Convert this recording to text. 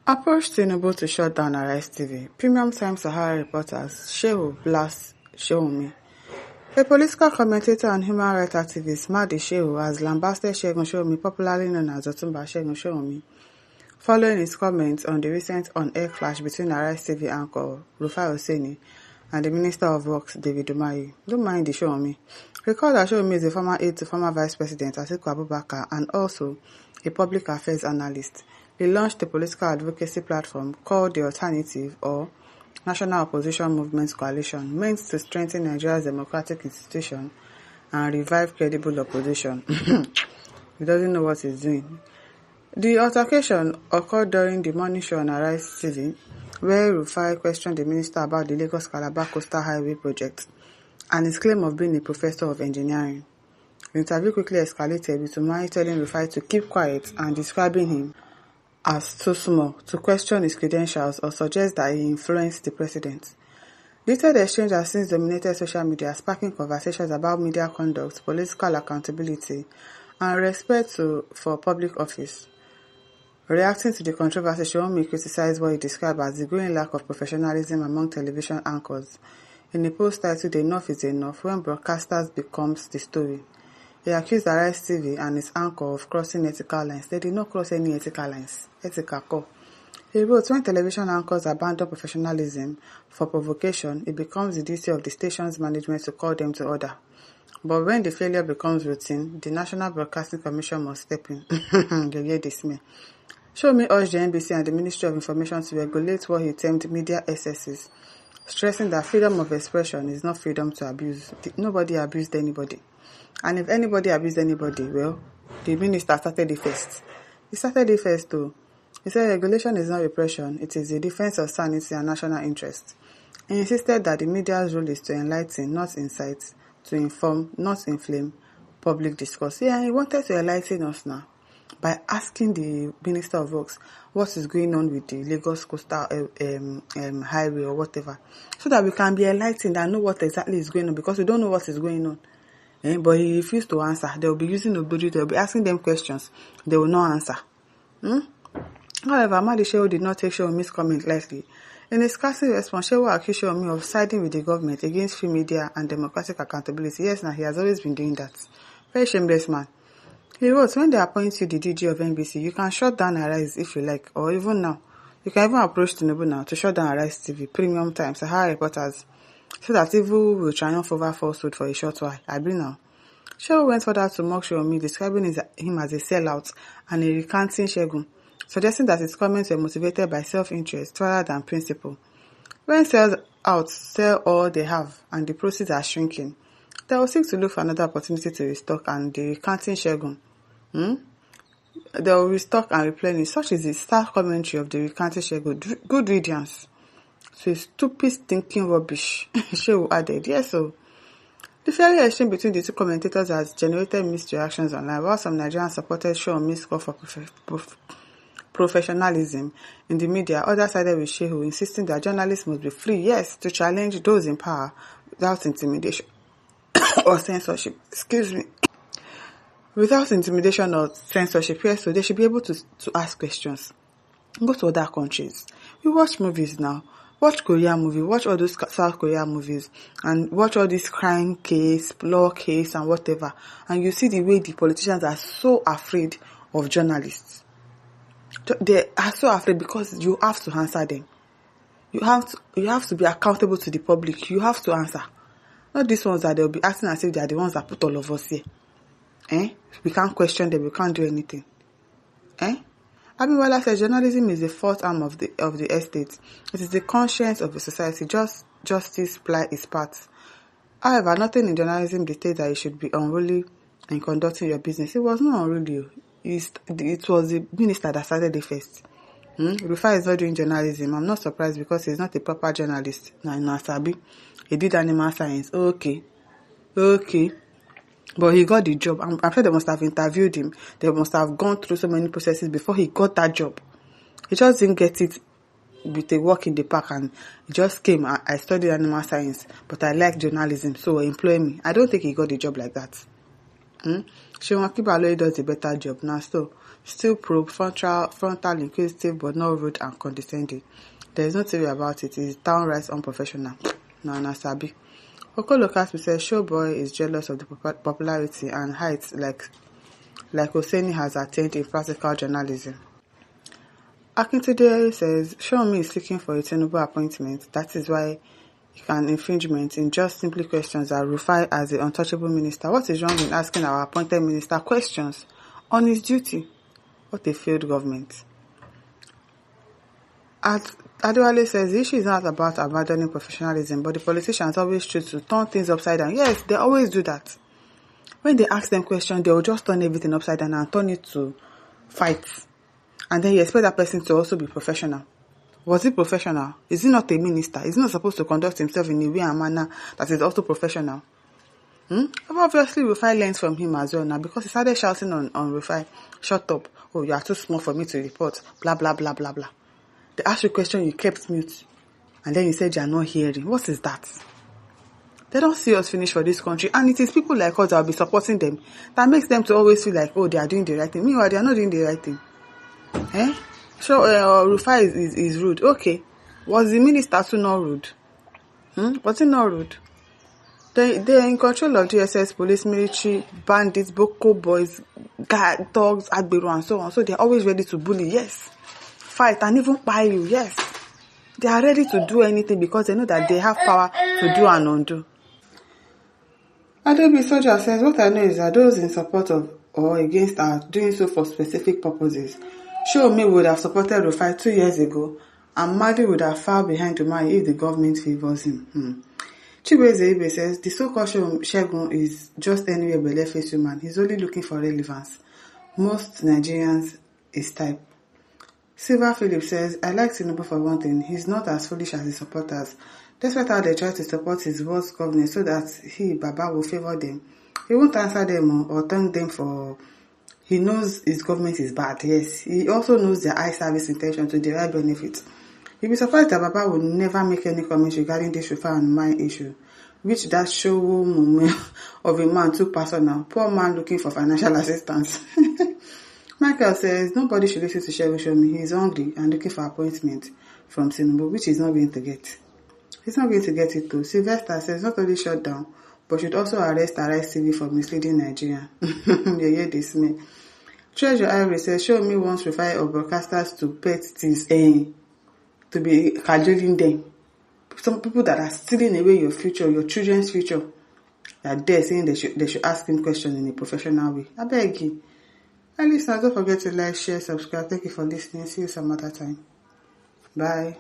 Approach Tinubu to shut down Arise TV. Premium Times Sahara reporters Shehu blasts Sowunmi. A political commentator and human rights activist, Mahdi Shehu, has lambasted Sowunmi, popularly known as Otumba Sowunmi, following his comments on the recent on-air clash between Arise TV anchor Rufai and the Minister of Works, David Umahi. Don't mind the Sowunmi. Recall that Sowunmi is a former aide to former Vice President Atiku Abubakar and also a public affairs analyst. He launched a political advocacy platform called The Alternative, or National Opposition Movement Coalition, meant to strengthen Nigeria's democratic institution and revive credible opposition. He doesn't know what he's doing. The altercation occurred during the morning show on Arise TV, where Rufai questioned the minister about the Lagos-Calabar Coastal Highway project and his claim of being a professor of engineering. The interview quickly escalated, with Umahi telling Rufai to keep quiet and describing him as too small to question his credentials or suggest that he influenced the president. The heated exchange has since dominated social media, sparking conversations about media conduct, political accountability, and respect for public office. Reacting to the controversy, Sowunmi criticized what he described as the growing lack of professionalism among television anchors in a post titled "Enough is Enough," when broadcasters becomes the story. He accused Arise TV and its anchor of crossing ethical lines. They did not cross any ethical lines. Ethical. He wrote, when television anchors abandon professionalism for provocation, it becomes the duty of the station's management to call them to order. But when the failure becomes routine, the National Broadcasting Commission must step in. They hear this me. Sowunmi urged the NBC and the Ministry of Information to regulate what he termed media excesses, stressing that freedom of expression is not freedom to abuse. Nobody abused anybody. And if anybody abused anybody, well, the minister started it first. He started it first too. He said regulation is not repression, it is the defense of sanity and national interest. He insisted that the media's role is to enlighten, not incite, to inform, not inflame public discourse. Yeah, he wanted to enlighten us now by asking the Minister of Works what is going on with the Lagos Coastal Highway or whatever, so that we can be enlightened and know what exactly is going on, because we don't know what is going on. But he refused to answer. They will be using Obudu, they will be asking them questions. They will not answer. However, Mahdi Shehu did not take Sowunmi's comment lightly. In a scathing response, Shehu accused Sowunmi of siding with the government against free media and democratic accountability. Yes, now he has always been doing that. Very shameless man. He wrote, when they appoint you the DG of NBC, you can shut down Arise if you like, or even now. You can even approach Tinubu now to shut down Arise TV, Premium Times, Sahara reporters, so that evil will triumph over falsehood for a short while. I bring now. Shehu went further to mock Sowunmi, describing him as a sellout and a recanting Shehu, suggesting that his comments were motivated by self-interest rather than principle. When sellouts sell all they have and the proceeds are shrinking, they will seek to look for another opportunity to restock, and the recanting Shehu, they will restock and replenish. Such is the stark commentary of the recanting Shehu. Good riddance to a stupid, stinking rubbish, Shehu added. Yes, so the fiery exchange between the two commentators has generated mixed reactions online, while some Nigerians supported Sowunmi's call for professionalism in the media. Others sided with Shehu, insisting that journalists must be free, yes, to challenge those in power without intimidation or censorship. Without intimidation or censorship, yes, so they should be able to ask questions. Go to other countries. We watch movies now. Watch Korean movie, watch all those South Korean movies, and watch all this crime case, law case, and whatever. And you see the way the politicians are so afraid of journalists. They are so afraid because you have to answer them. You have to be accountable to the public. You have to answer. Not these ones that they'll be acting as if they are the ones that put all of us here. We can't question them. We can't do anything. Abimbola says journalism is the fourth arm of the estate. It is the conscience of the society. Justice ply its part. However, nothing in journalism dictates that you should be unruly in conducting your business. It was not unruly. It was the minister that started it first. Rufai is not doing journalism. I'm not surprised because he's not a proper journalist. Now, Sabi, he did animal science. Okay. But he got the job. I'm sure they must have interviewed him. They must have gone through so many processes before he got that job. He just didn't get it with a walk in the park, and he just came. I studied animal science, but I like journalism, so employ me. I don't think he got the job like that. Shehu Akibaloye does a better job now. So Still probe, frontal, inquisitive, but not rude and condescending. There is no theory about it. It is downright unprofessional. Na sabi. Okolokas says Showboy is jealous of the popularity and heights like Hosseini has attained in practical journalism. Akintunde says Sowunmi is seeking for a Tinubu appointment. That is why he can infringement in just simply questions that Rufai as the untouchable minister. What is wrong in asking our appointed minister questions on his duty? What a failed government. Adewale says the issue is not about abandoning professionalism, but the politicians always choose to turn things upside down. Yes, they always do that. When they ask them questions, they will just turn everything upside down and turn it to fights. And then you expect that person to also be professional. Was he professional? Is he not a minister? Is he not supposed to conduct himself in a way and manner that is also professional? Obviously, Rufai learns from him as well now, because he started shouting on Rufai, shut up, oh, you are too small for me to report, blah, blah, blah, blah, blah. They asked you a question, you kept mute, and then you said you are not hearing. What is that? They don't see us finish for this country, and it is people like us that will be supporting them that makes them to always feel like, oh, they are doing the right thing. Meanwhile, they are not doing the right thing. So Rufai is rude. Okay, was the minister too not rude? Was he not rude? They are in control of DSS, police, military, bandits, Boko boys, dogs, Agberu, and so on. So they are always ready to bully. Yes. Fight and even buy you. Yes. They are ready to do anything because they know that they have power to do and undo. Adobe Soldier says, what I know is that those in support of or against are doing so for specific purposes. Sowunmi would have supported Rufai 2 years ago, and Mahdi would have fallen behind Umahi if the government favors him. Chibueze Ibe says, the so-called Shehu is just anywhere but left-faced human. He's only looking for relevance. Most Nigerians is type. Silver Philip says, I like Tinubu for one thing. He's not as foolish as his supporters. Despite how they try to support his worst government so that Baba, will favor them. He won't answer them or thank them for... He knows his government is bad, yes. He also knows their eye service intention to derive benefits. You'll be surprised that Baba will never make any comments regarding this Rufai and my issue, which that Shehu of a man took personal. Poor man looking for financial assistance. Michael says, nobody should listen to Sowunmi. He is hungry and looking for appointment from Tinubu, which he's not going to get. He's not going to get it too. Sylvester says, not only shut down, but should also arrest Arise TV for misleading Nigeria. You hear this, me. Treasure Iris says, Sowunmi wants Rufai or broadcasters to pet things, to be cajoling them. Some people that are stealing away your future, your children's future, that they're saying they should ask him questions in a professional way. I beg you. And listeners, don't forget to like, share, subscribe. Thank you for listening. See you some other time. Bye.